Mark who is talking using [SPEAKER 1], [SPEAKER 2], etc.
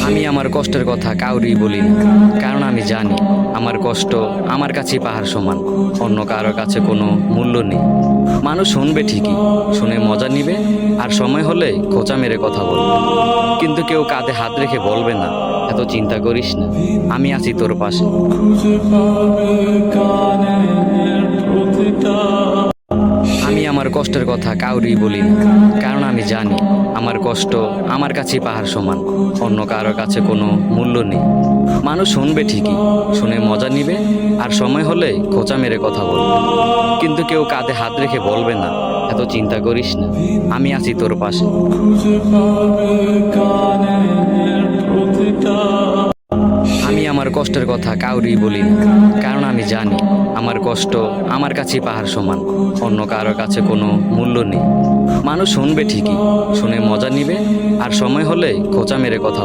[SPEAKER 1] আমি আমার কষ্টের কথা কাউরি বলি না, কারণ আমি জানি আমার কষ্ট আমার কাছেই পাহাড় সমান, অন্য কারোর কাছে কোনো মূল্য নেই। মানুষ শুনবে ঠিকই, শুনে মজা নিবে, আর সময় হলে খোঁচা মেরে কথা বলবে, কিন্তু কেউ কাঁধে হাত রেখে বলবে না এত চিন্তা করিস না, আমি আছি তোর পাশে। আমি আমার কষ্টের কথা কাউরি বলি না, কারণ আমি জানি আমার কষ্ট আমার কাছেই পাহাড় সমান, অন্য কারোর কাছে কোনো মূল্য নেই। মানুষ শুনবে ঠিকই, শুনে মজা নিবে, আর সময় হলে খোঁচা মেরে কথা বলবে, কিন্তু কেউ কাঁধে হাত রেখে বলবে না এত চিন্তা করিস না, আমি আছি তোর পাশে। আমি আমার কষ্টের কথা কাউরি বলি না, কারণ আমি জানি আমার কষ্ট আমার কাছেই পাহাড় সমান, অন্য কারোর কাছে কোনো মূল্য নেই। মানুষ শুনবে ঠিকই, শুনে মজা নিবে, আর সময় হলে খোঁচা মেরে কথা